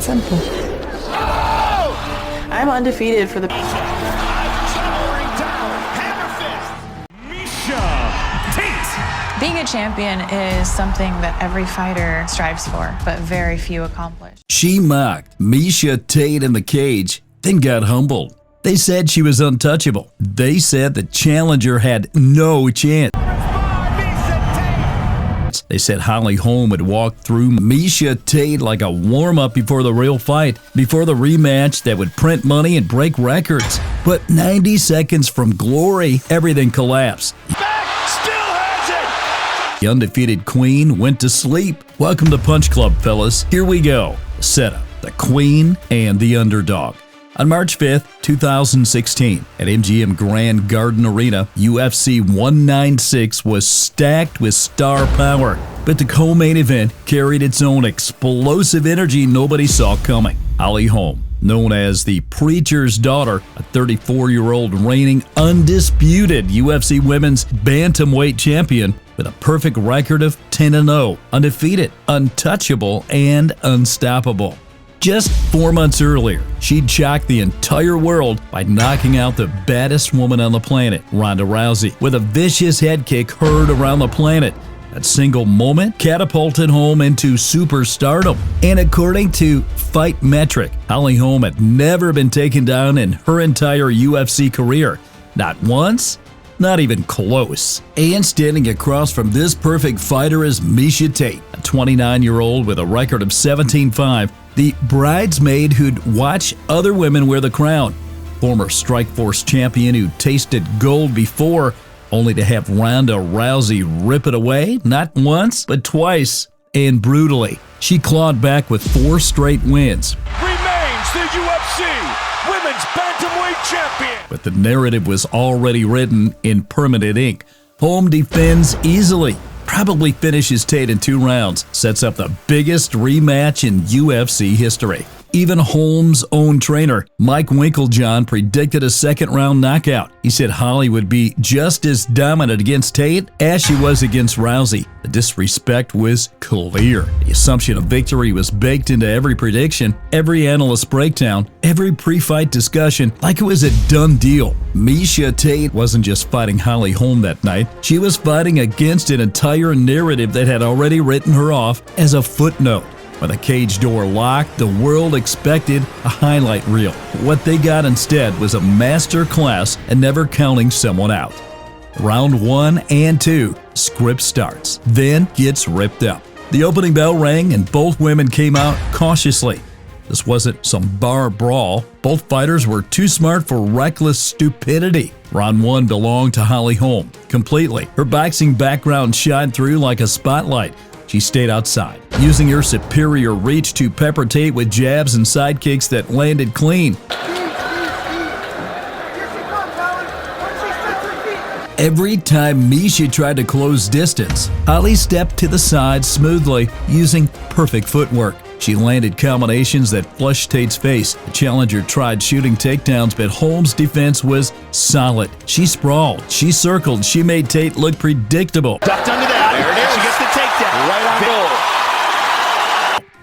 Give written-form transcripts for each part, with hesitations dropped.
that simple. I'm undefeated for the... Miesha Tate! Being a champion is something that every fighter strives for, but very few accomplish. She mocked Miesha Tate in the cage, then got humbled. They said she was untouchable. They said the challenger had no chance. They said Holly Holm would walk through Miesha Tate like a warm-up before the real fight, before the rematch that would print money and break records. But 90 seconds from glory, everything collapsed. Back, still has it! The undefeated queen went to sleep. Welcome to Punch Club, fellas. Here we go. Setup: the queen and the underdog. On March 5th, 2016, at MGM Grand Garden Arena, UFC 196 was stacked with star power, but the co-main event carried its own explosive energy nobody saw coming. Holly Holm, known as the Preacher's Daughter, a 34-year-old reigning undisputed UFC women's bantamweight champion with a perfect record of 10-0, undefeated, untouchable, and unstoppable. Just 4 months earlier, she'd shocked the entire world by knocking out the baddest woman on the planet, Ronda Rousey, with a vicious head kick heard around the planet. That single moment catapulted Holm into superstardom. And according to Fight Metric, Holly Holm had never been taken down in her entire UFC career. Not once, not even close. And standing across from this perfect fighter is Miesha Tate, a 29-year-old with a record of 17-5, the bridesmaid who'd watch other women wear the crown, former Strikeforce champion who tasted gold before, only to have Ronda Rousey rip it away, not once, but twice, and brutally. She clawed back with 4 straight wins. Remains the UFC Women's Bantamweight Champion! But the narrative was already written in permanent ink. Holm defends easily, probably finishes Tate in 2 rounds, sets up the biggest rematch in UFC history. Even Holm's own trainer, Mike Winklejohn, predicted a second-round knockout. He said Holly would be just as dominant against Tate as she was against Rousey. The disrespect was clear. The assumption of victory was baked into every prediction, every analyst breakdown, every pre-fight discussion, like it was a done deal. Miesha Tate wasn't just fighting Holly Holm that night. She was fighting against an entire narrative that had already written her off as a footnote. When the cage door locked, the world expected a highlight reel. What they got instead was a master class in never counting someone out. Round 1 and 2, script starts, then gets ripped up. The opening bell rang and both women came out cautiously. This wasn't some bar brawl. Both fighters were too smart for reckless stupidity. Round 1 belonged to Holly Holm completely. Her boxing background shined through like a spotlight. She stayed outside, using her superior reach to pepper Tate with jabs and sidekicks that landed clean. Every time Miesha tried to close distance, Holly stepped to the side smoothly, using perfect footwork. She landed combinations that flushed Tate's face. The challenger tried shooting takedowns, but Holm's defense was solid. She sprawled, she circled, she made Tate look predictable. Ducked under that. There it is. She gets the takedown. Right on goal.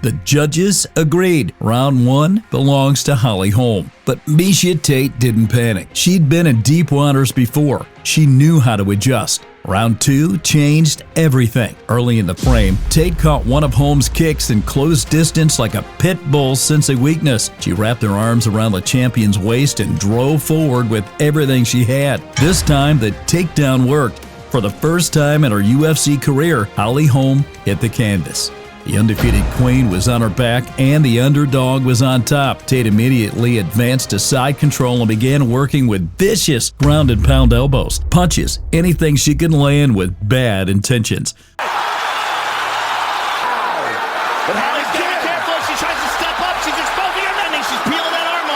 The judges agreed. Round 1 belongs to Holly Holm. But Miesha Tate didn't panic. She'd been in deep waters before. She knew how to adjust. Round 2 changed everything. Early in the frame, Tate caught one of Holm's kicks and closed distance like a pit bull sensing weakness. She wrapped her arms around the champion's waist and drove forward with everything she had. This time, the takedown worked. For the first time in her UFC career, Holly Holm hit the canvas. The undefeated queen was on her back and the underdog was on top. Tate immediately advanced to side control and began working with vicious ground and pound elbows, punches, anything she could land with bad intentions. But Holly's getting careful. She tries to step up. She's exposing her landing. She's peeling that arm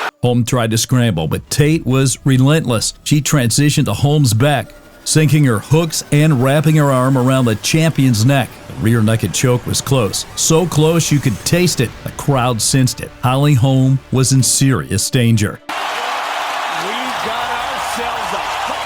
off. Holm tried to scramble, but Tate was relentless. She transitioned to Holm's back, sinking her hooks and wrapping her arm around the champion's neck. The rear naked choke was close. So close you could taste it. The crowd sensed it. Holly Holm was in serious danger. We got ourselves a fight.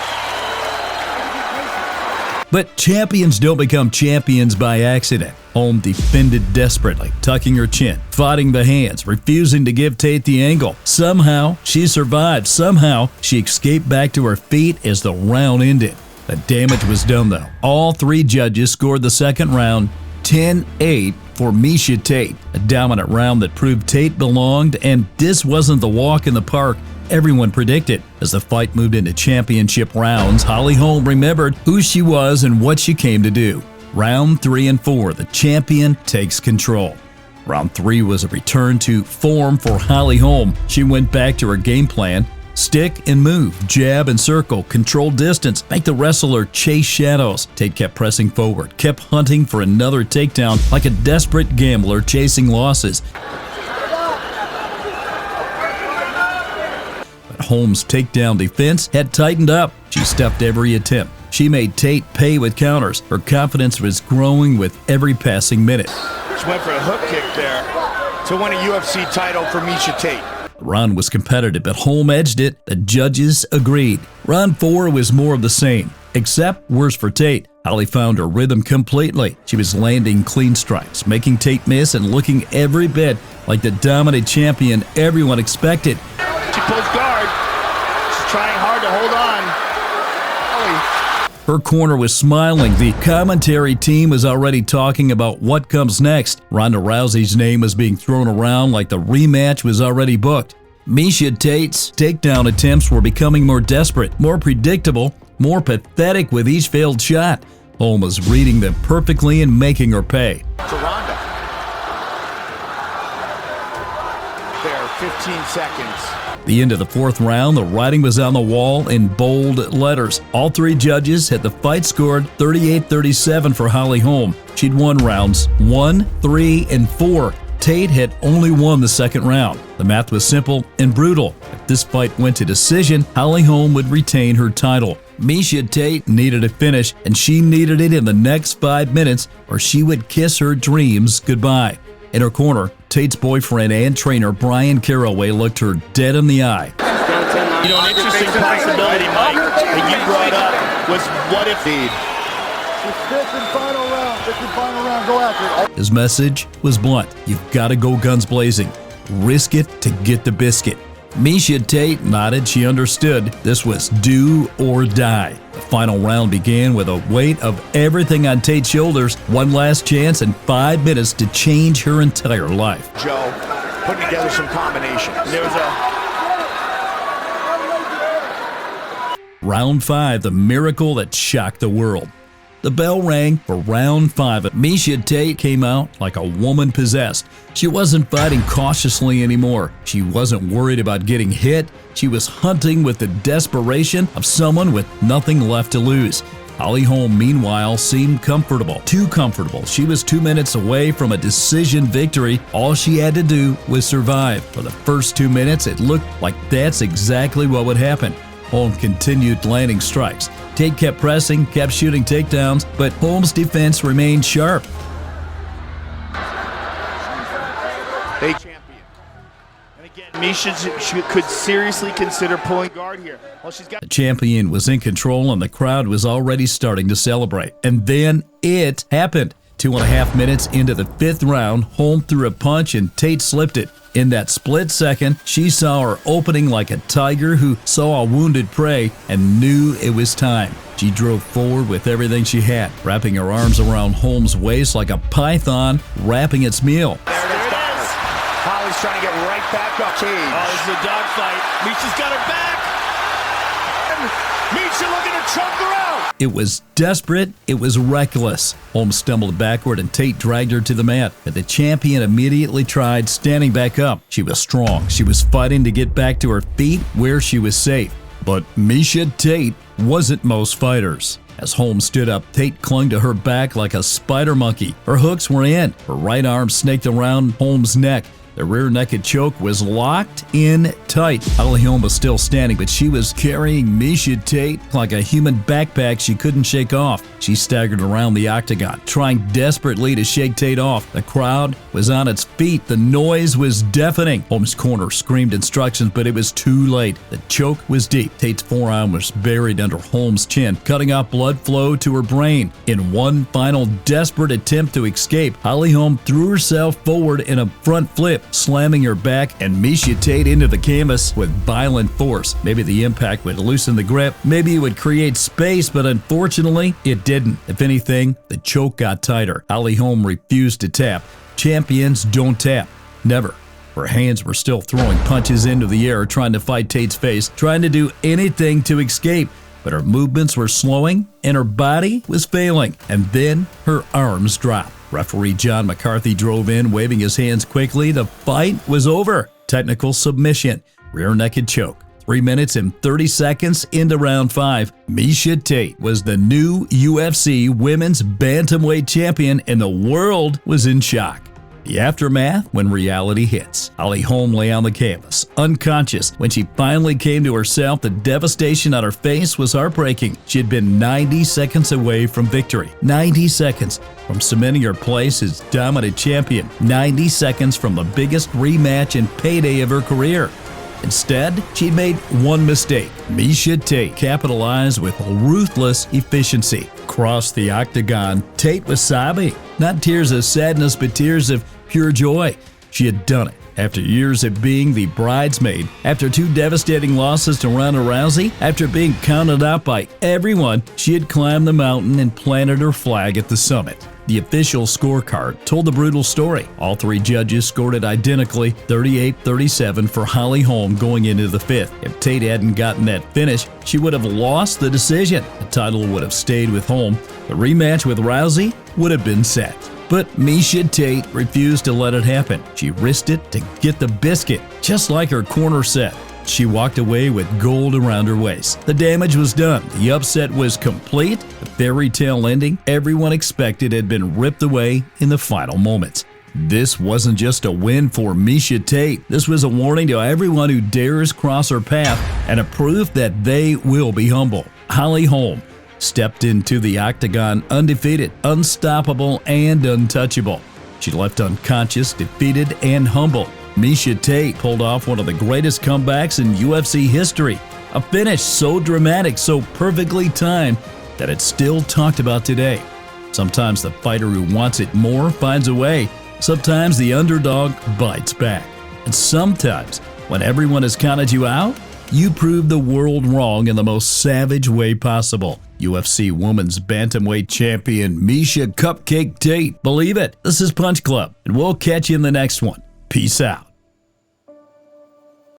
But champions don't become champions by accident. Holm defended desperately, tucking her chin, fighting the hands, refusing to give Tate the angle. Somehow, she survived. Somehow, she escaped back to her feet as the round ended. The damage was done, though. All three judges scored the second round 10-8 for Miesha Tate, a dominant round that proved Tate belonged, and this wasn't the walk in the park everyone predicted. As the fight moved into championship rounds, Holly Holm remembered who she was and what she came to do. Round 3 and 4, the champion takes control. Round 3 was a return to form for Holly Holm. She went back to her game plan: stick and move, jab and circle, control distance, make the wrestler chase shadows. Tate kept pressing forward, kept hunting for another takedown like a desperate gambler chasing losses. But Holm's takedown defense had tightened up. She stuffed every attempt. She made Tate pay with counters. Her confidence was growing with every passing minute. She went for a hook kick there to win a UFC title for Miesha Tate. The round was competitive, but Holm edged it. The judges agreed. Round 4 was more of the same, except worse for Tate. Holly found her rhythm completely. She was landing clean strikes, making Tate miss, and looking every bit like the dominant champion everyone expected. She pulls guard. She's trying hard to hold on. Holly. Her corner was smiling. The commentary team was already talking about what comes next. Ronda Rousey's name was being thrown around like the rematch was already booked. Miesha Tate's takedown attempts were becoming more desperate, more predictable, more pathetic with each failed shot. Holm was reading them perfectly and making her pay. To Ronda. There, 15 seconds. The end of the fourth round, the writing was on the wall in bold letters. All three judges had the fight scored 38-37 for Holly Holm. She'd won rounds 1, 3, and 4. Tate had only won the second round. The math was simple and brutal. If this fight went to decision, Holly Holm would retain her title. Miesha Tate needed a finish, and she needed it in the next 5 minutes, or she would kiss her dreams goodbye. In her corner, Tate's boyfriend and trainer Brian Caraway looked her dead in the eye. You know, an interesting possibility, Mike, that you brought up was what if go after it. His message was blunt. You've got to go guns blazing. Risk it to get the biscuit. Miesha Tate nodded. She understood this was do or die. The final round began with a weight of everything on Tate's shoulders. One last chance and 5 minutes to change her entire life. Joe putting together some combinations. There was Round 5, the miracle that shocked the world. The bell rang for round 5. Miesha Tate came out like a woman possessed. She wasn't fighting cautiously anymore. She wasn't worried about getting hit. She was hunting with the desperation of someone with nothing left to lose. Holly Holm, meanwhile, seemed comfortable. Too comfortable. She was 2 minutes away from a decision victory. All she had to do was survive. For the first 2 minutes, it looked like that's exactly what would happen. Holm continued landing strikes. Tate kept pressing, kept shooting takedowns, but Holm's defense remained sharp. they champion. And again, Miesha could seriously consider pulling guard here. Well, she's got The champion was in control and the crowd was already starting to celebrate. And then it happened. 2.5 minutes into the 5th round, Holm threw a punch and Tate slipped it. In that split second, she saw her opening like a tiger who saw a wounded prey and knew it was time. She drove forward with everything she had, wrapping her arms around Holm's waist like a python wrapping its meal. There it is. Holly's trying to get right back up. Cage. Oh, this is a dogfight. Miesha's got her back. Miesha looking to choke her out. It was desperate. It was reckless. Holm stumbled backward and Tate dragged her to the mat. But the champion immediately tried standing back up. She was strong. She was fighting to get back to her feet where she was safe. But Miesha Tate wasn't most fighters. As Holm stood up, Tate clung to her back like a spider monkey. Her hooks were in. Her right arm snaked around Holm's neck. The rear naked choke was locked in tight. Holly Holm was still standing, but she was carrying Miesha Tate like a human backpack she couldn't shake off. She staggered around the octagon, trying desperately to shake Tate off. The crowd was on its feet. The noise was deafening. Holm's corner screamed instructions, but it was too late. The choke was deep. Tate's forearm was buried under Holm's chin, cutting off blood flow to her brain. In one final desperate attempt to escape, Holly Holm threw herself forward in a front flip, slamming her back and Miesha Tate into the canvas with violent force. Maybe the impact would loosen the grip, maybe it would create space, but unfortunately, it didn't. If anything, the choke got tighter. Holly Holm refused to tap. Champions don't tap. Never. Her hands were still throwing punches into the air, trying to fight Tate's face, trying to do anything to escape. But her movements were slowing and her body was failing. And then her arms dropped. Referee John McCarthy drove in, waving his hands quickly. The fight was over. Technical submission. Rear naked choke. 3 minutes and 30 seconds into round 5. Miesha Tate was the new UFC Women's Bantamweight Champion and the world was in shock. The aftermath when reality hits. Holly Holm lay on the canvas, unconscious. When she finally came to herself, the devastation on her face was heartbreaking. She had been 90 seconds away from victory. 90 seconds from cementing her place as dominant champion. 90 seconds from the biggest rematch and payday of her career. Instead, she'd made one mistake. Miesha Tate capitalized with ruthless efficiency. Across the octagon, Tate was sobbing. Not tears of sadness, but tears of pure joy. She had done it. After years of being the bridesmaid, after 2 devastating losses to Ronda Rousey, after being counted out by everyone, she had climbed the mountain and planted her flag at the summit. The official scorecard told the brutal story. All 3 judges scored it identically, 38-37 for Holly Holm going into the 5th. If Tate hadn't gotten that finish, she would have lost the decision. The title would have stayed with Holm. The rematch with Rousey would have been set. But Miesha Tate refused to let it happen. She risked it to get the biscuit, just like her corner said. She walked away with gold around her waist. The damage was done. The upset was complete. The fairy tale ending everyone expected had been ripped away in the final moments. This wasn't just a win for Miesha Tate. This was a warning to everyone who dares cross her path and a proof that they will be humble. Holly Holm stepped into the octagon undefeated, unstoppable, and untouchable. She left unconscious, defeated, and humble. Miesha Tate pulled off one of the greatest comebacks in UFC history. A finish so dramatic, so perfectly timed that it's still talked about today. Sometimes the fighter who wants it more finds a way. Sometimes the underdog bites back. And sometimes, when everyone has counted you out, you prove the world wrong in the most savage way possible. UFC Women's Bantamweight Champion Miesha Cupcake Tate. Believe it. This is Punch Club, and we'll catch you in the next one. Peace out.